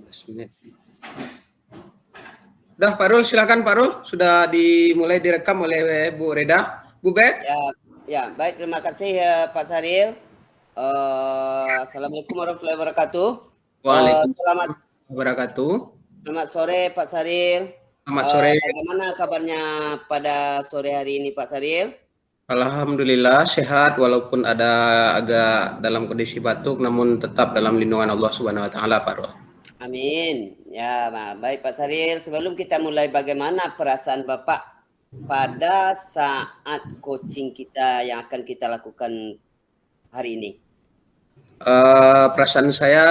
15 menit. Udah Pak Rul, silakan Pak Rul. Sudah dimulai direkam oleh Bu Reda. Bu Bet? Ya, baik, terima kasih Pak Saril. Assalamualaikum warahmatullahi wabarakatuh. Waalaikumsalam warahmatullahi wabarakatuh. Selamat sore Pak Saril. Selamat sore. Bagaimana kabarnya pada sore hari ini Pak Saril? Alhamdulillah sehat, walaupun ada agak dalam kondisi batuk, namun tetap dalam lindungan Allah Subhanahu Wa Taala Pak Rul. Amin. Ya, baik Pak Saril. Sebelum kita mulai, bagaimana perasaan Bapak pada saat coaching kita yang akan kita lakukan hari ini? Perasaan saya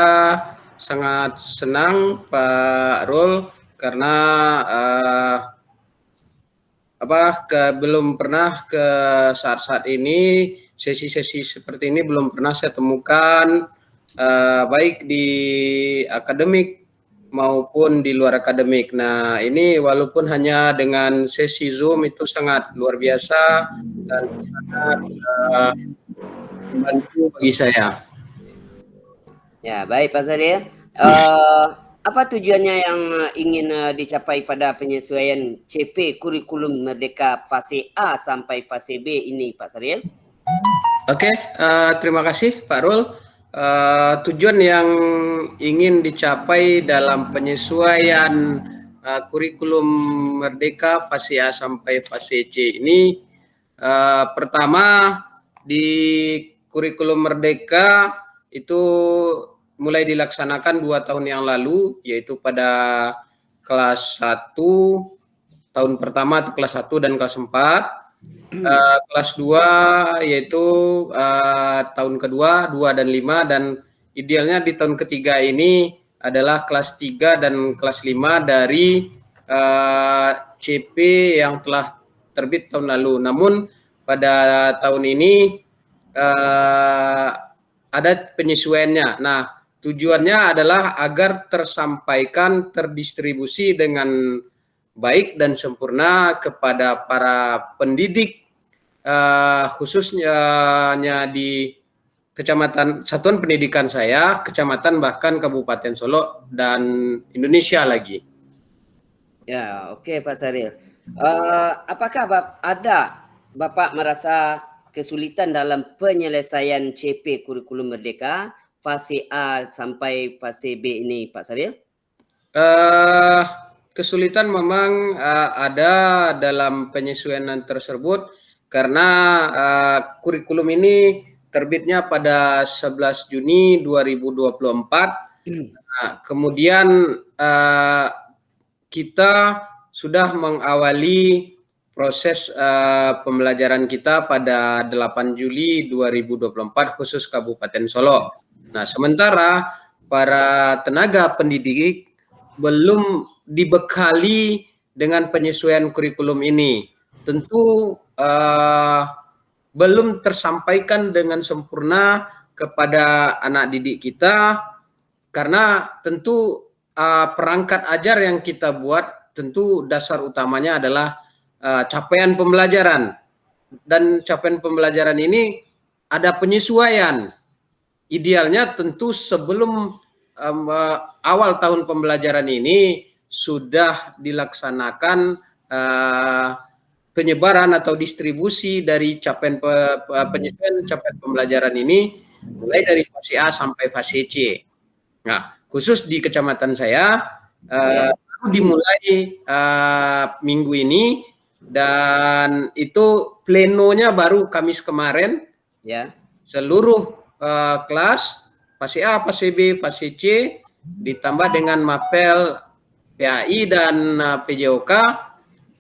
sangat senang Pak Rul karena belum pernah ke saat-saat ini, sesi-sesi seperti ini belum pernah saya temukan, baik di akademik maupun di luar akademik. Nah, ini walaupun hanya dengan sesi Zoom itu sangat luar biasa dan sangat membantu bagi saya. Ya, baik Pak Saril. Apa tujuannya yang ingin dicapai pada penyesuaian CP Kurikulum Merdeka fase A sampai fase B ini Pak Saril? Oke, terima kasih Pak Rul. Tujuan yang ingin dicapai dalam penyesuaian kurikulum Merdeka fase A sampai fase C ini, pertama di kurikulum Merdeka itu mulai dilaksanakan 2 tahun yang lalu, yaitu pada kelas 1 tahun pertama atau kelas 1 dan kelas 4. Kelas 2 yaitu tahun kedua 2 dan 5, dan idealnya di tahun ketiga ini adalah kelas 3 dan kelas 5 dari CP yang telah terbit tahun lalu. Namun pada tahun ini ada penyesuaiannya. Nah, tujuannya adalah agar tersampaikan, terdistribusi dengan baik dan sempurna kepada para pendidik, khususnya di kecamatan, satuan pendidikan saya, kecamatan bahkan Kabupaten Solo dan Indonesia lagi. Ya, oke Pak Saril. Apakah Bapak merasa kesulitan dalam penyelesaian CP Kurikulum Merdeka fase A sampai fase B ini Pak Saril? Kesulitan memang ada dalam penyesuaian tersebut karena kurikulum ini terbitnya pada 11 Juni 2024. Nah, kemudian kita sudah mengawali proses pembelajaran kita pada 8 Juli 2024 khusus Kabupaten Solo. Nah, sementara para tenaga pendidik belum dibekali dengan penyesuaian kurikulum ini. Tentu belum tersampaikan dengan sempurna kepada anak didik kita, karena tentu perangkat ajar yang kita buat tentu dasar utamanya adalah capaian pembelajaran. Dan capaian pembelajaran ini ada penyesuaian. Idealnya tentu sebelum awal tahun pembelajaran ini sudah dilaksanakan penyebaran atau distribusi dari capaian penyesuaian capaian pembelajaran ini mulai dari fase A sampai fase C. Nah, khusus di kecamatan saya baru dimulai minggu ini, dan itu plenonya baru Kamis kemarin. Ya. Seluruh kelas fase A, fase B, fase C ditambah dengan Mapel, PAI dan PJOK,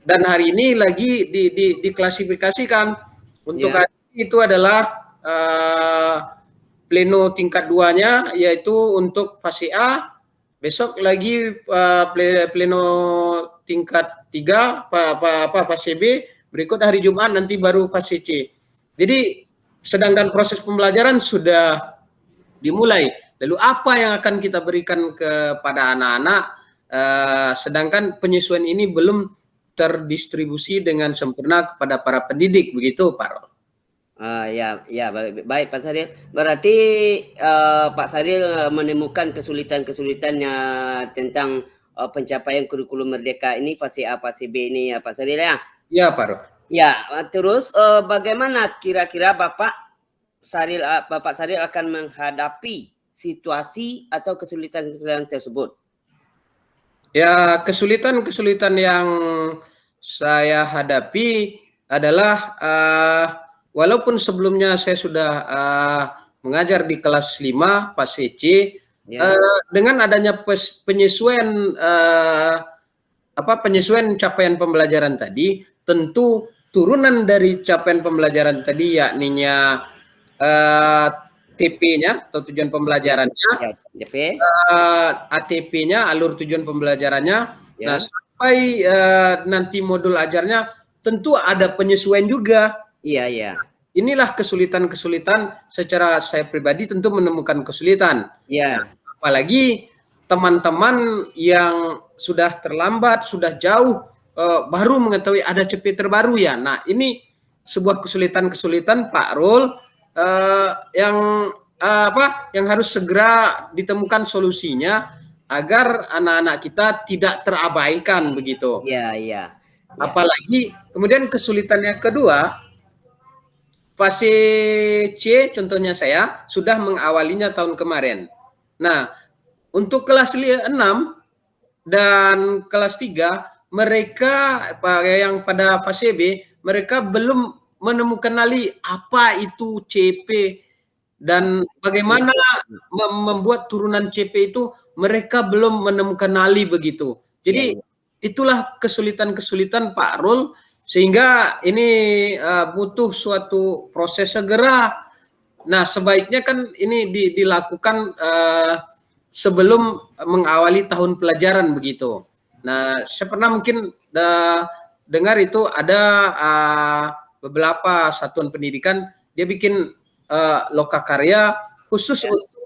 dan hari ini lagi diklasifikasikan. Untuk hari ini itu adalah pleno tingkat 2-nya, yaitu untuk fase A. Besok lagi pleno tingkat 3 fase B, berikut hari Jumat nanti baru fase C. Jadi sedangkan proses pembelajaran sudah dimulai. Lalu apa yang akan kita berikan kepada anak-anak, sedangkan penyesuaian ini belum terdistribusi dengan sempurna kepada para pendidik, begitu Pak Rol? Ya, baik Pak Saril. Berarti Pak Saril menemukan kesulitan-kesulitannya tentang pencapaian kurikulum merdeka ini fase A, fase B ini ya Pak Saril ya. Ya, Pak Rul. Ya, terus bagaimana kira-kira Bapak Saril akan menghadapi situasi atau kesulitan-kesulitan tersebut? Ya, kesulitan-kesulitan yang saya hadapi adalah walaupun sebelumnya saya sudah mengajar di kelas 5 fase C, Ya. dengan adanya penyesuaian penyesuaian capaian pembelajaran tadi, tentu turunan dari capaian pembelajaran tadi yakninya TP-nya atau tujuan pembelajarannya, Ya, TP. ATP-nya, alur tujuan pembelajarannya. Ya. Nah, sampai nanti modul ajarnya tentu ada penyesuaian juga. Iya. Inilah kesulitan-kesulitan secara saya pribadi tentu menemukan kesulitan. Iya. Apalagi teman-teman yang sudah terlambat, sudah jauh, baru mengetahui ada CP terbaru ya. Nah, ini sebuah kesulitan-kesulitan Pak Rul yang harus segera ditemukan solusinya agar anak-anak kita tidak terabaikan begitu. Iya. Apalagi kemudian kesulitan yang kedua, fase C contohnya saya sudah mengawalinya tahun kemarin. Nah, untuk kelas 6 dan kelas 3 mereka yang pada fase B mereka belum menemukan apa itu CP dan bagaimana membuat turunan CP itu mereka belum menemukan begitu. Jadi itulah kesulitan-kesulitan Pak Rul sehingga ini butuh suatu proses segera. Nah, sebaiknya kan ini dilakukan sebelum mengawali tahun pelajaran begitu. Nah, saya pernah mungkin dengar itu ada beberapa satuan pendidikan dia bikin lokakarya khusus untuk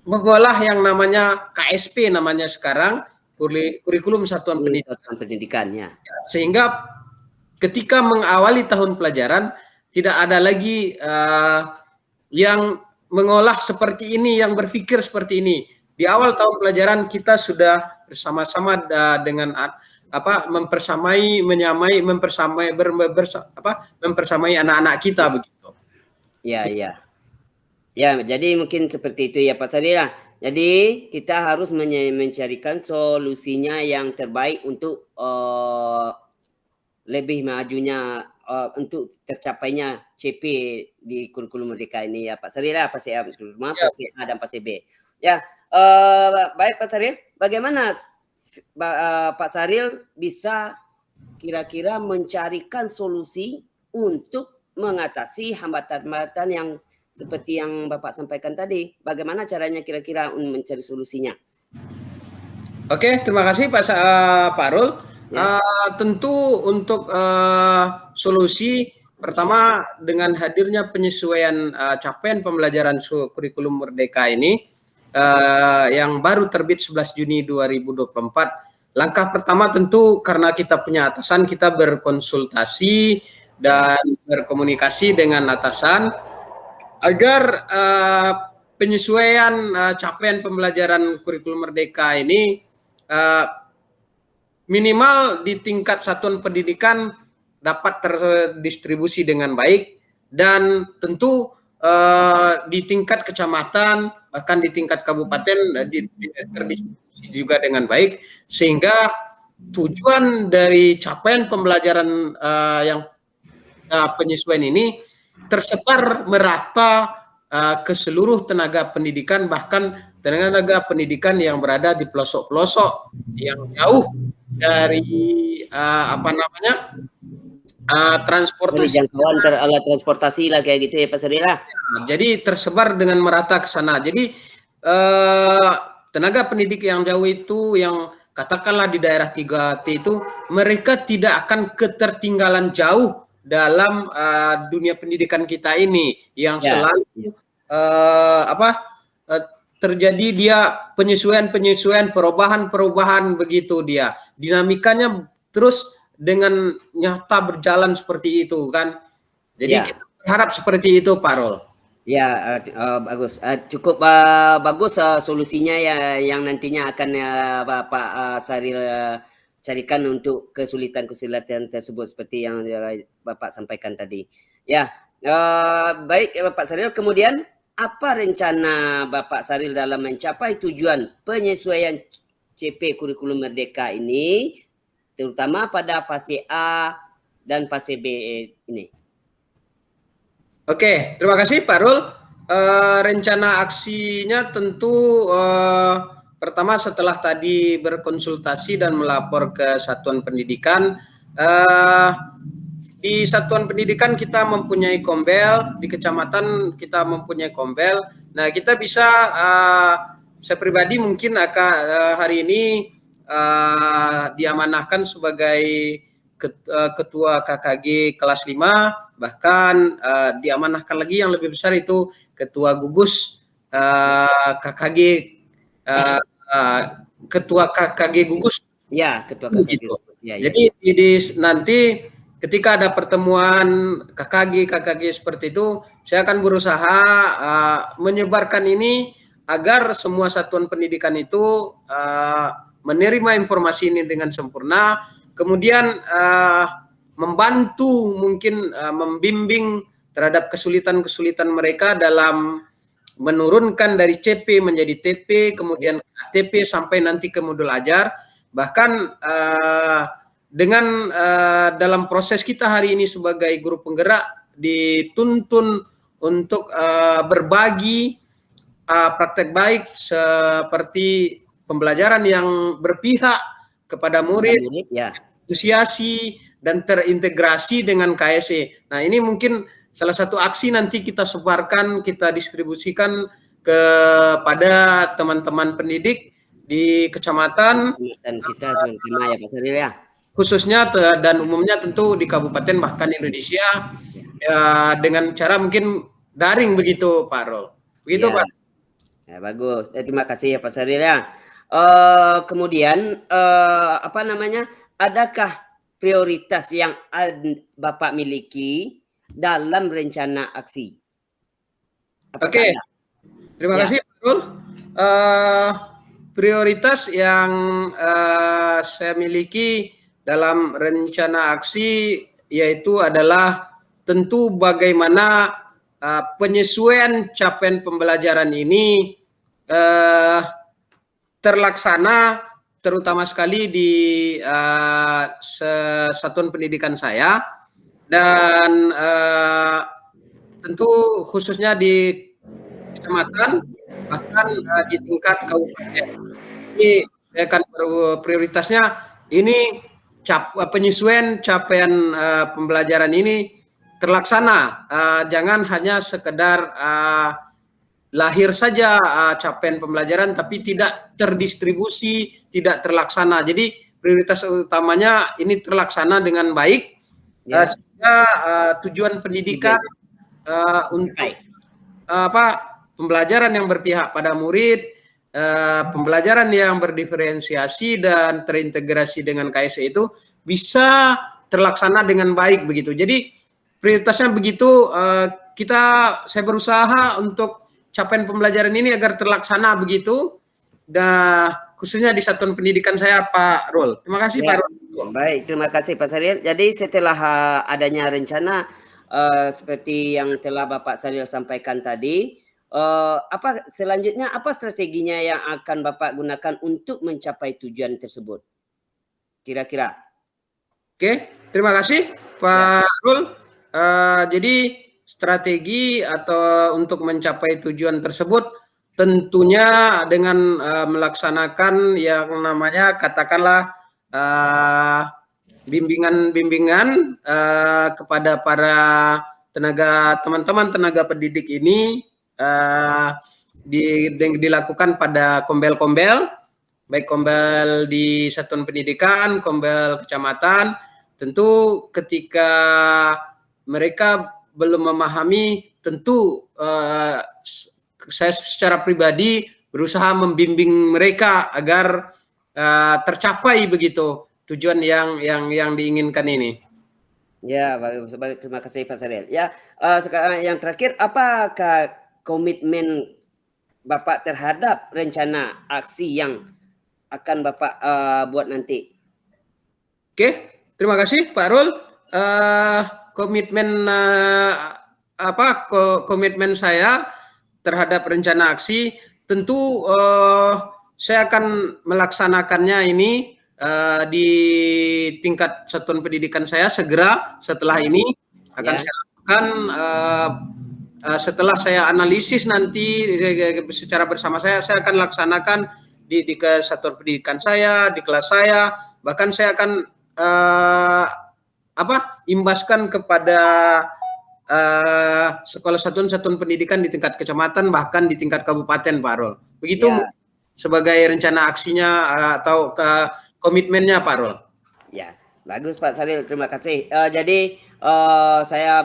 mengolah yang namanya KSP namanya sekarang, kurikulum satuan pendidikan. Sehingga ketika mengawali tahun pelajaran tidak ada lagi yang mengolah seperti ini, yang berpikir seperti ini. Di awal tahun pelajaran kita sudah bersama-sama dengan mempersamai anak-anak kita begitu. Ya, jadi mungkin seperti itu ya Pak Saril. Jadi kita harus mencarikan solusinya yang terbaik untuk lebih majunya untuk tercapainya CP di kurikulum merdeka ini ya Pak Saril, fase A, fase A dan fase B. Ya, baik Pak Saril, bagaimana Pak Saril bisa kira-kira mencarikan solusi untuk mengatasi hambatan-hambatan yang seperti yang Bapak sampaikan tadi? Bagaimana caranya kira-kira mencari solusinya? Oke, terima kasih Pak Rul. Tentu untuk solusi pertama dengan hadirnya penyesuaian capaian pembelajaran kurikulum merdeka ini yang baru terbit 11 Juni 2024. Langkah pertama tentu karena kita punya atasan, kita berkonsultasi dan berkomunikasi dengan atasan agar penyesuaian capaian pembelajaran kurikulum merdeka ini minimal di tingkat satuan pendidikan dapat terdistribusi dengan baik dan tentu di tingkat kecamatan bahkan di tingkat kabupaten terdistribusi juga dengan baik sehingga tujuan dari capaian pembelajaran yang penyesuaian ini tersebar merata ke seluruh tenaga pendidikan bahkan tenaga pendidikan yang berada di pelosok-pelosok yang jauh dari transportasi, jangkauan alat transportasi lah kayak gitu ya Pak Saril. Jadi tersebar dengan merata ke sana. Jadi tenaga pendidik yang jauh itu yang katakanlah di daerah 3T itu mereka tidak akan ketertinggalan jauh dalam dunia pendidikan kita ini yang selalu terjadi dia penyesuaian, perubahan begitu dia. Dinamikanya terus dengan nyata berjalan seperti itu kan. Jadi kita harap seperti itu, Pak Rul. Ya, bagus. Cukup bagus solusinya ya yang nantinya akan Bapak Saril carikan untuk kesulitan-kesulitan tersebut seperti yang Bapak sampaikan tadi. Ya, baik Bapak Saril. Kemudian apa rencana Bapak Saril dalam mencapai tujuan penyesuaian CP Kurikulum Merdeka ini, terutama pada fase A dan fase B ini? Oke, terima kasih Pak Rul. Rencana aksinya tentu pertama setelah tadi berkonsultasi dan melapor ke Satuan Pendidikan, di Satuan Pendidikan kita mempunyai kombel, di kecamatan kita mempunyai kombel. Nah, kita bisa, saya pribadi mungkin akan hari ini diamanahkan sebagai ketua KKG kelas 5, bahkan diamanahkan lagi yang lebih besar itu ketua gugus KKG, ketua KKG gugus. Ya, ketua KKG Gitu. gugus. Ya, Jadi nanti ketika ada pertemuan KKG seperti itu, saya akan berusaha menyebarkan ini agar semua satuan pendidikan itu menerima informasi ini dengan sempurna, kemudian membantu mungkin membimbing terhadap kesulitan-kesulitan mereka dalam menurunkan dari CP menjadi TP, kemudian TP sampai nanti ke modul ajar. Bahkan dengan dalam proses kita hari ini sebagai guru penggerak dituntun untuk berbagi praktek baik seperti pembelajaran yang berpihak kepada murid, ya. asosiasi dan terintegrasi dengan KSE. Nah, ini mungkin salah satu aksi nanti kita sebarkan, kita distribusikan kepada teman-teman pendidik di kecamatan Dan kita terutama ya Pak Saril ya. Khususnya dan umumnya tentu di kabupaten bahkan Indonesia ya, dengan cara mungkin daring begitu Pak Rol. Begitu ya. Pak. Ya, bagus. Terima kasih ya Pak Saril ya. Kemudian apa namanya? Adakah prioritas yang Bapak miliki dalam rencana aksi? Oke. Terima kasih Pak Rol. Prioritas yang saya miliki dalam rencana aksi yaitu adalah tentu bagaimana penyesuaian capaian pembelajaran ini terlaksana terutama sekali di satuan pendidikan saya dan tentu khususnya di kecamatan bahkan di tingkat kabupaten. Ini saya akan prioritasnya ini penyesuaian capaian pembelajaran ini terlaksana, jangan hanya sekedar lahir saja capaian pembelajaran tapi tidak terdistribusi, tidak terlaksana. Jadi prioritas utamanya ini terlaksana dengan baik sehingga tujuan pendidikan untuk pembelajaran yang berpihak pada murid, pembelajaran yang berdiferensiasi dan terintegrasi dengan KSE itu bisa terlaksana dengan baik begitu. Jadi prioritasnya begitu, saya berusaha untuk capaian pembelajaran ini agar terlaksana begitu, dan khususnya di satuan pendidikan saya Pak Rol. Terima kasih Pak Rol. Baik, terima kasih Pak Saril. Jadi setelah adanya rencana seperti yang telah Bapak Saril sampaikan tadi, apa selanjutnya apa strateginya yang akan Bapak gunakan untuk mencapai tujuan tersebut? Kira-kira. Oke, terima kasih Pak Rul. Jadi strategi atau untuk mencapai tujuan tersebut tentunya dengan melaksanakan yang namanya katakanlah bimbingan kepada para teman-teman tenaga pendidik ini dilakukan pada kombel-kombel, baik kombel di satuan pendidikan, kombel kecamatan. Tentu ketika mereka belum memahami, tentu saya secara pribadi berusaha membimbing mereka agar tercapai begitu tujuan yang diinginkan ini. Ya, baik, terima kasih Pak Saril. Ya, sekarang yang terakhir, apakah komitmen Bapak terhadap rencana aksi yang akan Bapak buat nanti? Oke, terima kasih Pak Rul. Eh, komitmen komitmen saya terhadap rencana aksi tentu saya akan melaksanakannya ini di tingkat satuan pendidikan saya segera setelah ini akan Ya, saya lakukan setelah saya analisis nanti secara bersama saya akan laksanakan di kesatuan pendidikan saya, di kelas saya, bahkan saya akan imbaskan kepada sekolah satuan pendidikan di tingkat kecamatan bahkan di tingkat kabupaten, Pak Rol. Begitu ya, sebagai rencana aksinya atau komitmennya, Pak Rol. ya. Bagus Pak Saril, terima kasih. Jadi saya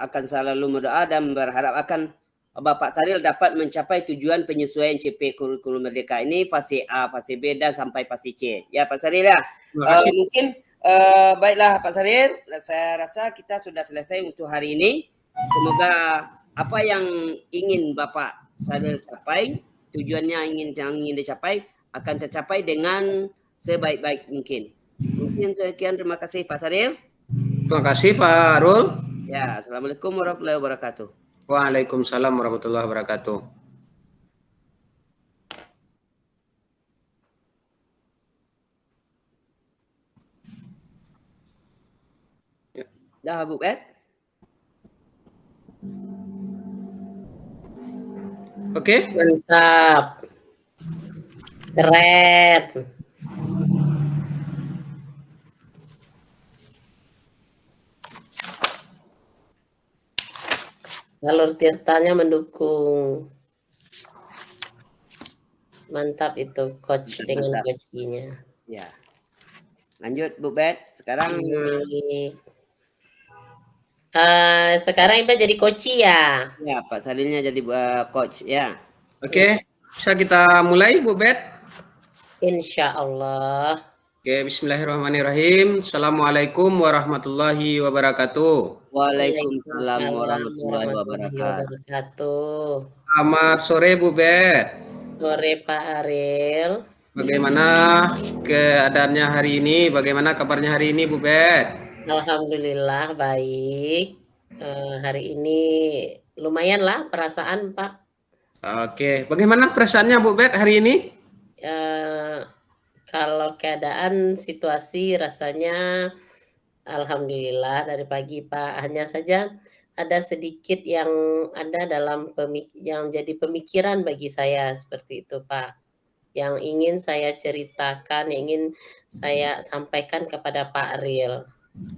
akan selalu berdoa dan berharap akan Bapak Saril dapat mencapai tujuan penyesuaian CP Kurikulum Merdeka ini fase A, fase B dan sampai fase C. Ya Pak Saril ya. Terima kasih. Mungkin baiklah Pak Saril, saya rasa kita sudah selesai untuk hari ini. Semoga apa yang ingin Bapak Saril capai, tujuannya yang ingin dicapai akan tercapai dengan sebaik-baik mungkin. Mungkin sekian, terima kasih Pak Saril. Terima kasih Pak Rul. Ya, Assalamualaikum warahmatullahi wabarakatuh. Waalaikumsalam warahmatullahi wabarakatuh. Dah Bu Bet? Oke. Mantap. Keren. Jalur Tirtanya mendukung. Mantap itu coach Mantap, dengan mantap. coachnya. Ya. Lanjut Bu Bet. Sekarang sekarang Iba jadi coach ya. ya Pak Sarilnya jadi coach ya. Oke, bisa kita mulai Bu Bet? Insya Allah. Oke, bismillahirrahmanirrahim. Assalamualaikum warahmatullahi wabarakatuh. Waalaikumsalam warahmatullahi wabarakatuh. Selamat sore Bu Bet. Sore Pak Ariel. Bagaimana keadaannya hari ini? Bagaimana kabarnya hari ini Bu Bet? Alhamdulillah baik. Hari ini lumayan lah perasaan Pak. Oke, bagaimana perasaannya Bu Bet hari ini? Kalau keadaan situasi rasanya alhamdulillah dari pagi Pak. Hanya saja ada sedikit yang ada dalam yang jadi pemikiran bagi saya seperti itu Pak. Yang ingin saya ceritakan, yang ingin saya sampaikan kepada Pak Ariel.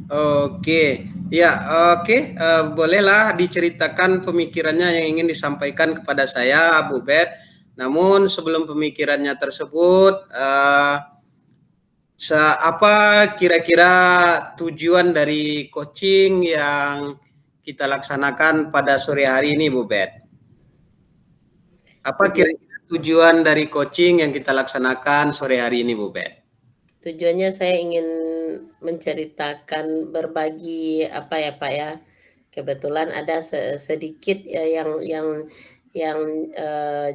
Oke, ya oke, bolehlah diceritakan pemikirannya yang ingin disampaikan kepada saya, Bu Bet. Namun sebelum pemikirannya tersebut, apa kira-kira tujuan dari coaching yang kita laksanakan pada sore hari ini, Bu Bet? Apa kira-kira tujuan dari coaching yang kita laksanakan sore hari ini, Bu Bet? Tujuannya saya ingin menceritakan, berbagi apa ya Pak ya. Kebetulan ada sedikit ya yang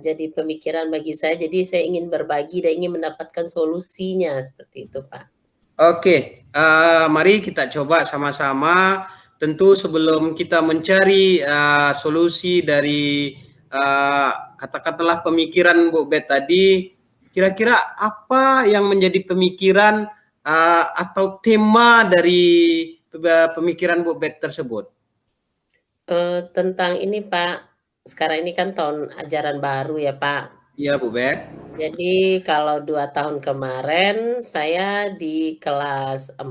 jadi pemikiran bagi saya. Jadi saya ingin berbagi dan ingin mendapatkan solusinya seperti itu Pak. Oke, mari kita coba sama-sama. Tentu sebelum kita mencari solusi dari katakanlah pemikiran Bu Bet tadi, kira-kira apa yang menjadi pemikiran atau tema dari pemikiran Bu Bet tersebut? Tentang ini Pak, sekarang ini kan tahun ajaran baru ya Pak. Iya Bu Bet. Jadi kalau 2 tahun kemarin saya di kelas 4.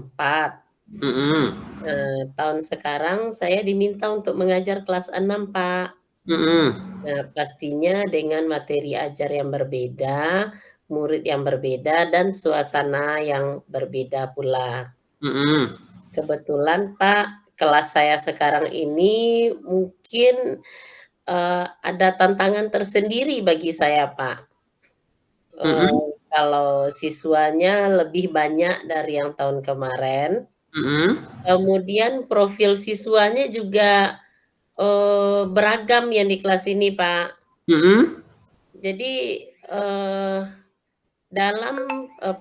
Tahun sekarang saya diminta untuk mengajar kelas 6 Pak. Nah pastinya dengan materi ajar yang berbeda, murid yang berbeda, dan suasana yang berbeda pula. Kebetulan Pak, kelas saya sekarang ini mungkin ada tantangan tersendiri bagi saya Pak. Kalau siswanya lebih banyak dari yang tahun kemarin. Kemudian profil siswanya juga beragam yang di kelas ini, Pak. Jadi dalam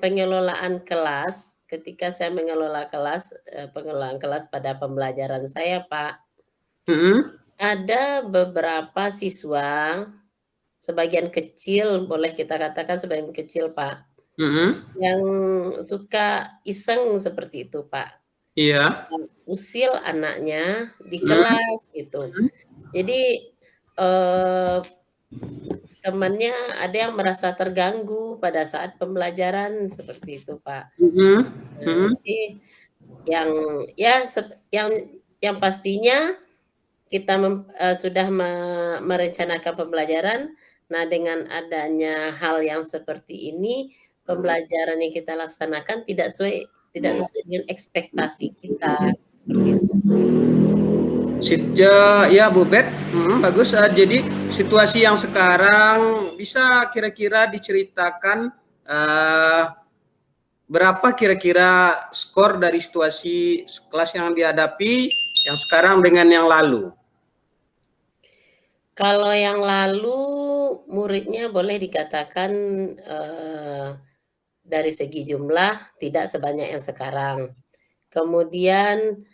pengelolaan kelas, ketika saya mengelola kelas, pengelolaan kelas pada pembelajaran saya, Pak, ada beberapa siswa, sebagian kecil, boleh kita katakan sebagian kecil, Pak, yang suka iseng seperti itu, Pak. Iya. Usil anaknya di kelas gitu. Jadi temannya ada yang merasa terganggu pada saat pembelajaran seperti itu, Pak. Jadi yang pastinya kita sudah merencanakan pembelajaran. Nah, dengan adanya hal yang seperti ini, pembelajaran yang kita laksanakan tidak sesuai dengan ekspektasi kita. Ya, Bu Bet, bagus. Jadi situasi yang sekarang bisa kira-kira diceritakan berapa kira-kira skor dari situasi kelas yang dihadapi yang sekarang dengan yang lalu? Kalau yang lalu muridnya boleh dikatakan dari segi jumlah tidak sebanyak yang sekarang. Kemudian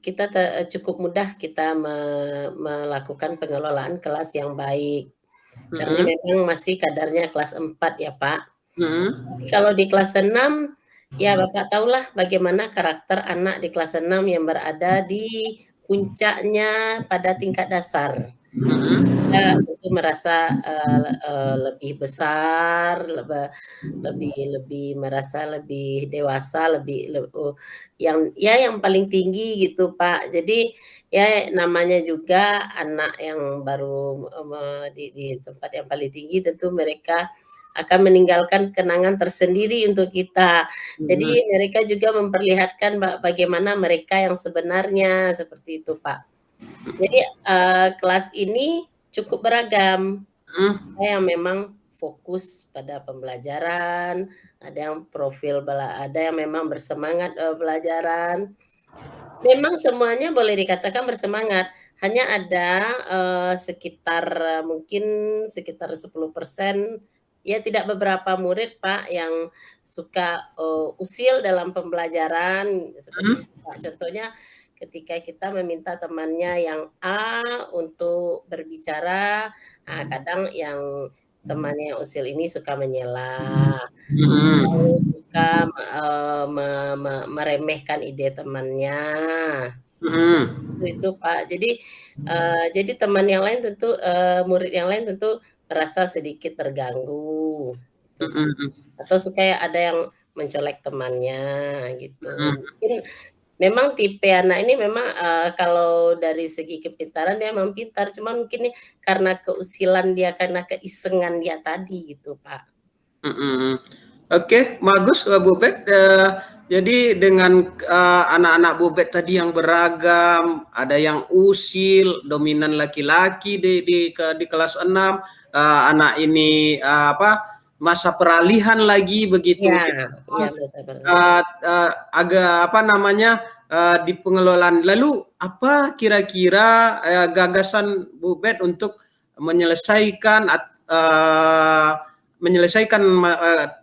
kita cukup mudah kita melakukan pengelolaan kelas yang baik. Karena memang masih kadarnya kelas 4 ya, Pak. Kalau di kelas 6, ya Bapak tahulah bagaimana karakter anak di kelas 6 yang berada di puncaknya pada tingkat dasar. Kita tentu merasa lebih besar, lebih merasa lebih dewasa, yang paling tinggi gitu, Pak. Jadi ya namanya juga anak yang baru di tempat yang paling tinggi, tentu mereka akan meninggalkan kenangan tersendiri untuk kita. Jadi mereka juga memperlihatkan bagaimana mereka yang sebenarnya, seperti itu, Pak. Jadi kelas ini cukup beragam. Ada yang memang fokus pada pembelajaran, ada yang ada yang memang bersemangat pelajaran. Memang semuanya boleh dikatakan bersemangat, hanya ada mungkin sekitar 10%, ya tidak beberapa murid, Pak, yang suka usil dalam pembelajaran seperti itu, Pak. Contohnya ketika kita meminta temannya yang A untuk berbicara, kadang yang temannya yang usil ini suka menyela, atau suka meremehkan ide temannya. Itu, Pak. Jadi teman yang lain tentu murid yang lain tentu merasa sedikit terganggu. Atau suka ada yang mencolek temannya gitu. Mungkin memang tipe anak ini memang kalau dari segi kepintaran dia memang pintar, cuman mungkin karena keusilan dia, karena keisengan dia tadi gitu, Pak. Oke, bagus Bu Bet. Jadi dengan anak-anak Bu Bet tadi yang beragam, ada yang usil, dominan laki-laki di kelas 6, anak ini masa peralihan lagi begitu. Iya, masa peralihan. Agak di pengelolaan. Lalu apa kira-kira gagasan Bu Bet untuk menyelesaikan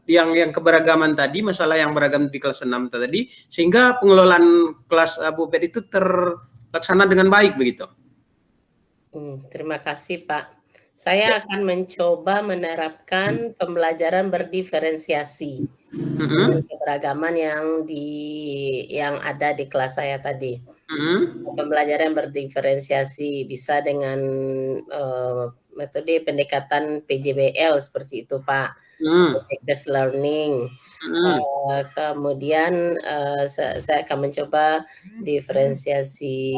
yang keberagaman tadi, masalah yang beragam di kelas 6 tadi, sehingga pengelolaan kelas Bu Bet itu terlaksana dengan baik begitu? Terima kasih, Pak. Saya akan mencoba menerapkan pembelajaran berdiferensiasi dengan keberagaman yang ada di kelas saya tadi. Pembelajaran berdiferensiasi bisa dengan metode pendekatan PJBL seperti itu, Pak. Project based learning. Kemudian saya akan mencoba diferensiasi,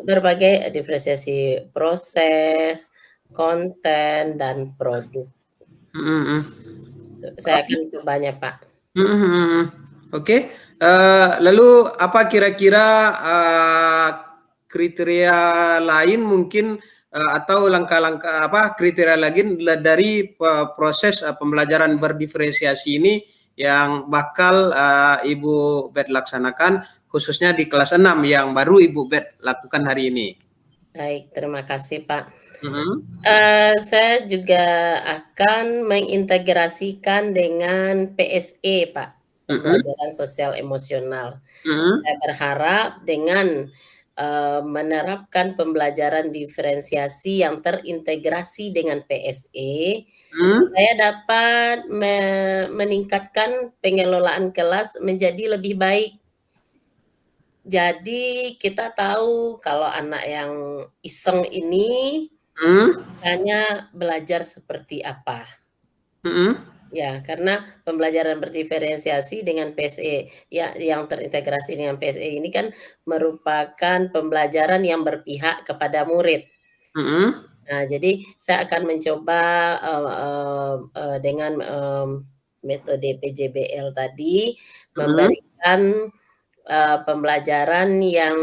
berbagai diferensiasi proses, konten, dan produk. Saya akan cobanya, Pak. Oke. Lalu apa kira-kira kriteria lain mungkin atau langkah-langkah kriteria lain dari proses pembelajaran berdiferensiasi ini yang bakal Ibu Bet laksanakan khususnya di kelas 6 yang baru Ibu Bet lakukan hari ini? Baik, terima kasih Pak. Mm-hmm. Saya juga akan mengintegrasikan dengan PSE Pak, pembelajaran sosial emosional. Saya berharap dengan menerapkan pembelajaran diferensiasi yang terintegrasi dengan PSE, saya dapat meningkatkan pengelolaan kelas menjadi lebih baik. Jadi kita tahu kalau anak yang iseng ini hanya belajar seperti apa. Ya, karena pembelajaran berdiferensiasi dengan PSE ya yang terintegrasi dengan PSE ini kan merupakan pembelajaran yang berpihak kepada murid. Nah, jadi saya akan mencoba dengan metode PJBL tadi memberikan pembelajaran yang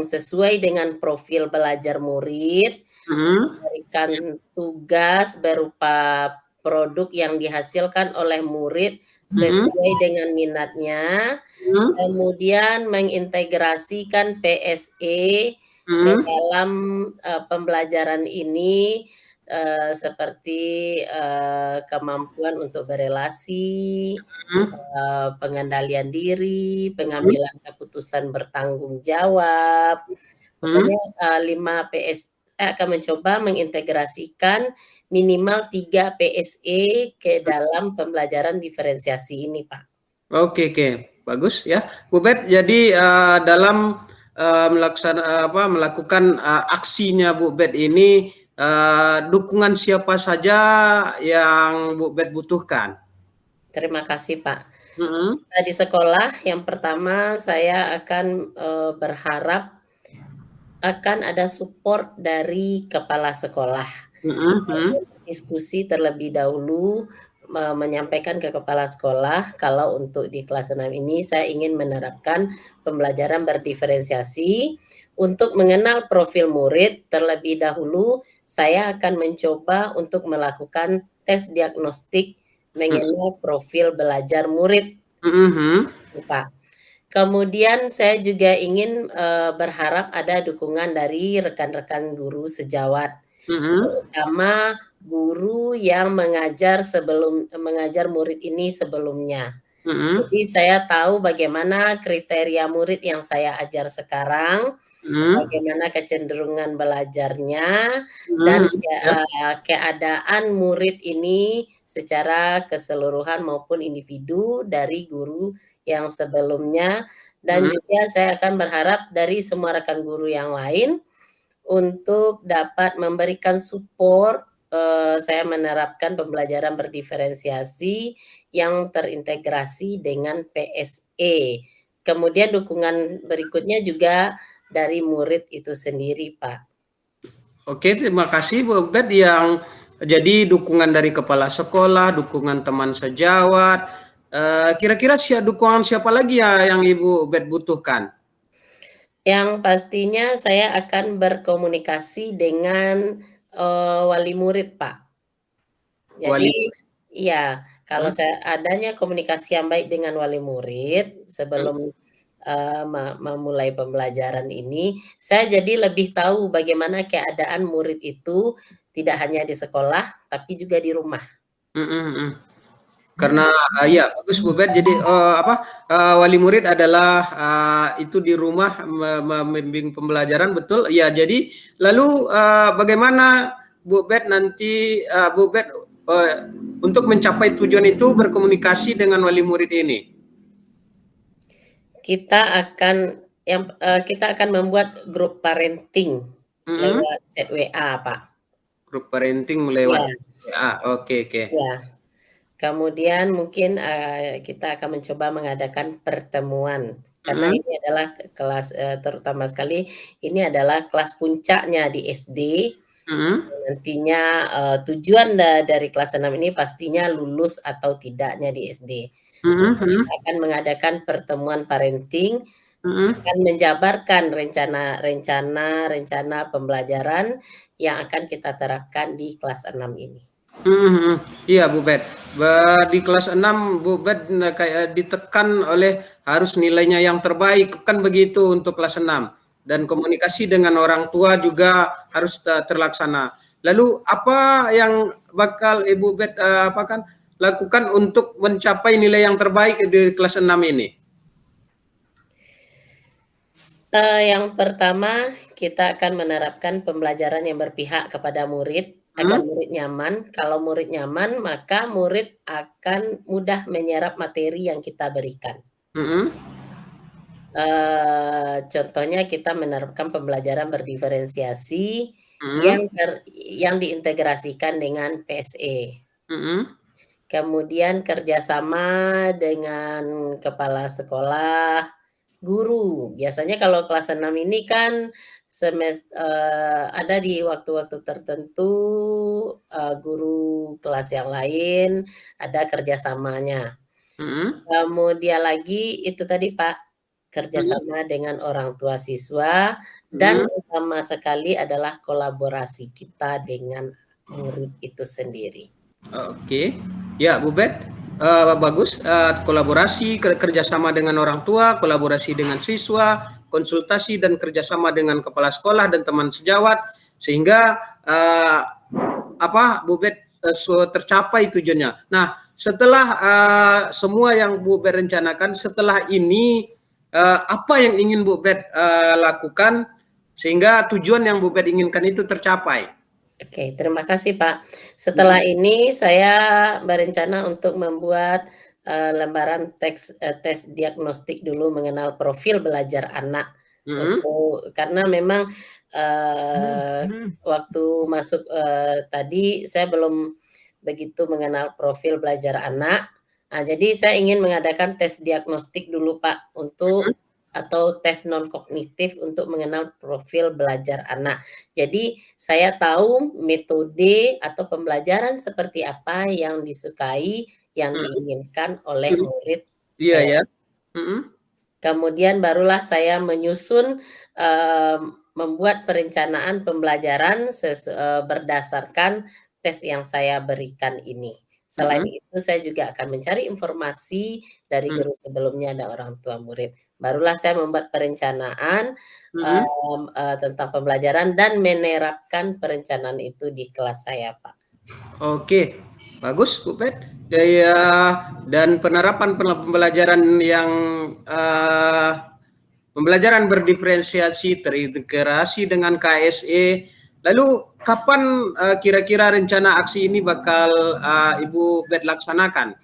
sesuai dengan profil belajar murid, memberikan tugas berupa produk yang dihasilkan oleh murid sesuai dengan minatnya, kemudian mengintegrasikan PSE ke dalam pembelajaran ini seperti kemampuan untuk berelasi, pengendalian diri, pengambilan keputusan bertanggung jawab. Pokoknya 5 PS akan mencoba mengintegrasikan minimal 3 PSE ke dalam pembelajaran diferensiasi ini, Pak. Oke, bagus ya, Bu Bet. Jadi dalam melakukan aksinya Bu Bet ini, dukungan siapa saja yang Bu Bet butuhkan? Terima kasih, Pak. Di sekolah yang pertama saya akan berharap akan ada support dari kepala sekolah. Diskusi terlebih dahulu menyampaikan ke kepala sekolah kalau untuk di kelas 6 ini saya ingin menerapkan pembelajaran berdiferensiasi. Untuk mengenal profil murid terlebih dahulu saya akan mencoba untuk melakukan tes diagnostik mengenal profil belajar murid. Pak. Kemudian saya juga ingin berharap ada dukungan dari rekan-rekan guru sejawat, terutama guru yang mengajar murid ini sebelumnya. Jadi saya tahu bagaimana kriteria murid yang saya ajar sekarang, bagaimana kecenderungan belajarnya, dan keadaan murid ini secara keseluruhan maupun individu dari guru yang sebelumnya, dan juga saya akan berharap dari semua rekan guru yang lain untuk dapat memberikan support saya menerapkan pembelajaran berdiferensiasi yang terintegrasi dengan PSE. Kemudian dukungan berikutnya juga dari murid itu sendiri, Pak. Oke, terima kasih Bu Bet yang jadi dukungan dari kepala sekolah, dukungan teman sejawat. Kira-kira dukungan siapa lagi ya yang Ibu Bet butuhkan? Yang pastinya saya akan berkomunikasi dengan wali murid, Pak. Jadi iya, kalau saya adanya komunikasi yang baik dengan wali murid sebelum memulai pembelajaran ini, saya jadi lebih tahu bagaimana keadaan murid itu tidak hanya di sekolah tapi juga di rumah. Karena ya bagus Bu Bet. Jadi wali murid adalah itu di rumah membimbing pembelajaran, betul? Ya, jadi lalu bagaimana Bu Bet nanti Bu Bet untuk mencapai tujuan itu berkomunikasi dengan wali murid ini? Kita akan membuat grup parenting lewat chat WA, Pak. Grup parenting lewat WA. Oke. Ya. Kemudian mungkin kita akan mencoba mengadakan pertemuan karena ini adalah kelas terutama sekali ini adalah kelas puncaknya di SD. Nantinya tujuan dari kelas 6 ini pastinya lulus atau tidaknya di SD. Kita akan mengadakan pertemuan parenting, akan menjabarkan rencana pembelajaran yang akan kita terapkan di kelas 6 ini. Iya Bu Bet. Di kelas 6 Bu Bet kayak ditekan oleh harus nilainya yang terbaik kan begitu untuk kelas 6 dan komunikasi dengan orang tua juga harus terlaksana. Lalu apa yang bakal Ibu Bet lakukan untuk mencapai nilai yang terbaik di kelas 6 ini? Yang pertama, kita akan menerapkan pembelajaran yang berpihak kepada murid, agar murid nyaman. Kalau murid nyaman, maka murid akan mudah menyerap materi yang kita berikan. Contohnya kita menerapkan pembelajaran berdiferensiasi yang diintegrasikan dengan PSE. Kemudian kerjasama dengan kepala sekolah, guru. Biasanya kalau kelas 6 ini kan ada di waktu-waktu tertentu, guru kelas yang lain ada kerjasamanya. Kemudian lagi itu tadi Pak, kerjasama dengan orang tua siswa dan utama sekali adalah kolaborasi kita dengan murid itu sendiri. Oke, ya Bu Bet, bagus. Kolaborasi, kerjasama dengan orang tua, kolaborasi dengan siswa, konsultasi dan kerjasama dengan kepala sekolah dan teman sejawat, sehingga Bu Bet tercapai tujuannya. Nah, setelah semua yang Bu Bet rencanakan, setelah ini apa yang ingin Bu Bet lakukan sehingga tujuan yang Bu Bet inginkan itu tercapai? Oke, terima kasih Pak. Setelah ini saya berencana untuk membuat lembaran tes diagnostik dulu mengenal profil belajar anak. Karena memang waktu masuk tadi saya belum begitu mengenal profil belajar anak. Nah, jadi saya ingin mengadakan tes diagnostik dulu Pak atau tes non kognitif untuk mengenal profil belajar anak. Jadi saya tahu metode atau pembelajaran seperti apa yang disukai, yang diinginkan oleh murid saya. Kemudian barulah saya menyusun membuat perencanaan pembelajaran berdasarkan tes yang saya berikan ini. Selain itu saya juga akan mencari informasi dari guru sebelumnya dan orang tua murid. Barulah saya membuat perencanaan tentang pembelajaran dan menerapkan perencanaan itu di kelas saya, Pak. Oke, bagus Bu Pet. Dan penerapan pembelajaran yang pembelajaran berdiferensiasi terintegrasi dengan KSE. Lalu kapan kira-kira rencana aksi ini bakal Ibu Bet laksanakan?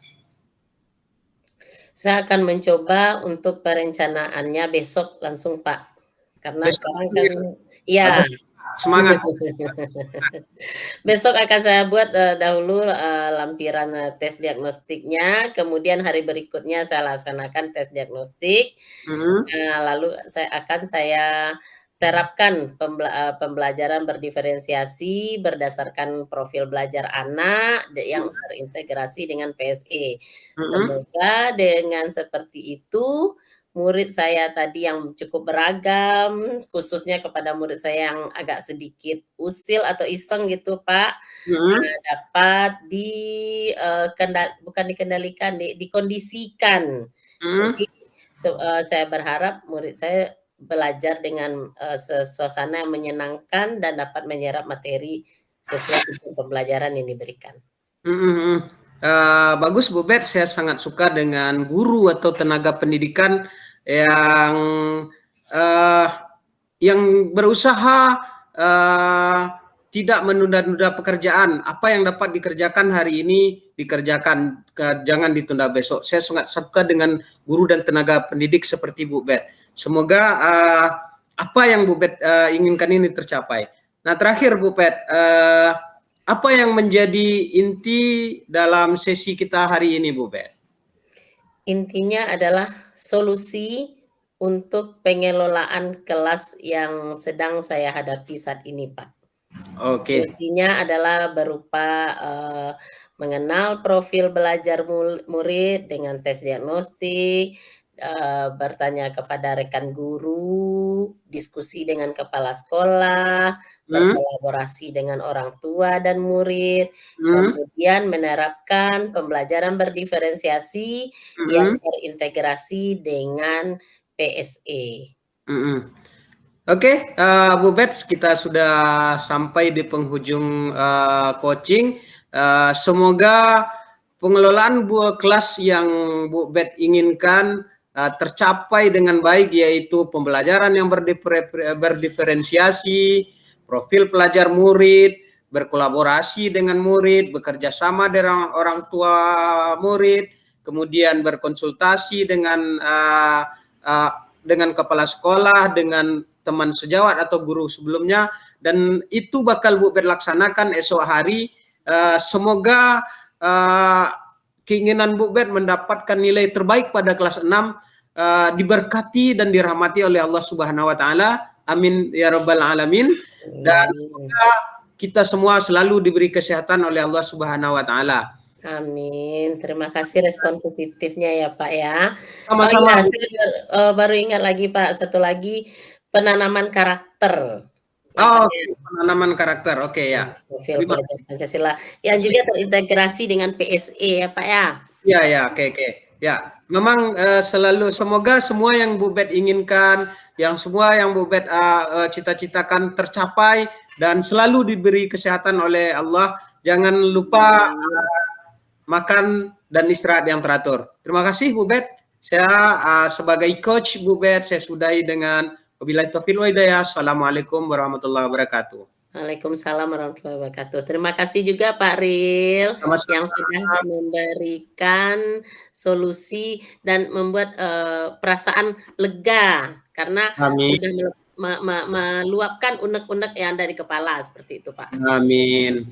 Saya akan mencoba untuk perencanaannya besok langsung Pak. Karena Besok sekarang kan ya. Semangat. Besok akan saya buat dahulu lampiran tes diagnostiknya, kemudian hari berikutnya saya laksanakan tes diagnostik. Lalu saya terapkan pembelajaran berdiferensiasi berdasarkan profil belajar anak yang terintegrasi dengan PSE. Semoga dengan seperti itu murid saya tadi yang cukup beragam, khususnya kepada murid saya yang agak sedikit usil atau iseng gitu Pak, dapat bukan dikendalikan, dikondisikan. Jadi saya berharap murid saya belajar dengan suasana yang menyenangkan dan dapat menyerap materi sesuai dengan pembelajaran yang diberikan. Bagus Bu Bet, saya sangat suka dengan guru atau tenaga pendidikan yang berusaha tidak menunda-nunda pekerjaan. Apa yang dapat dikerjakan hari ini dikerjakan, jangan ditunda besok. Saya sangat suka dengan guru dan tenaga pendidik seperti Bu Bet. Semoga apa yang Bu Bet inginkan ini tercapai. Nah, terakhir Bu Bet, apa yang menjadi inti dalam sesi kita hari ini, Bu Bet? Intinya adalah solusi untuk pengelolaan kelas yang sedang saya hadapi saat ini, Pak. Oke. Solusinya adalah berupa mengenal profil belajar murid dengan tes diagnostik, bertanya kepada rekan guru, diskusi dengan kepala sekolah, berkolaborasi dengan orang tua dan murid, kemudian menerapkan pembelajaran berdiferensiasi yang terintegrasi dengan PSE. Oke, Bu Bet, kita sudah sampai di penghujung coaching. Semoga pengelolaan kelas yang Bu Bet inginkan tercapai dengan baik, yaitu pembelajaran yang berdiferensiasi, profil pelajar murid, berkolaborasi dengan murid, bekerja sama dengan orang tua murid, kemudian berkonsultasi dengan kepala sekolah, dengan teman sejawat atau guru sebelumnya, dan itu bakal Bu Bet laksanakan esok hari. Semoga keinginan Bu Bet mendapatkan nilai terbaik pada kelas 6 diberkati dan dirahmati oleh Allah Subhanahu wa taala. Amin ya rabbal alamin. Dan semoga kita semua selalu diberi kesehatan oleh Allah Subhanahu wa taala. Amin. Terima kasih respon positifnya ya Pak ya. Sama-sama. Saya baru ingat lagi Pak, satu lagi penanaman karakter. Penanaman karakter, oke ya. Profil pelajar Pancasila yang juga terintegrasi dengan PSE ya Pak ya. Ya, oke. Ya, memang selalu semoga semua yang Bu Bet inginkan, semua yang Bu Bet cita-citakan tercapai dan selalu diberi kesehatan oleh Allah. Jangan lupa makan dan istirahat yang teratur. Terima kasih Bu Bet. Saya sebagai coach Bu Bet, saya sudahi dengan wabillahi taufiq wal hidayah. Assalamualaikum warahmatullahi wabarakatuh. Waalaikumsalam warahmatullahi wabarakatuh. Terima kasih juga Pak Ril yang sudah memberikan solusi dan membuat perasaan lega karena sudah meluapkan unek-unek yang ada di kepala, seperti itu Pak. Amin.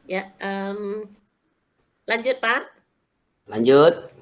Ya, lanjut Pak. Lanjut.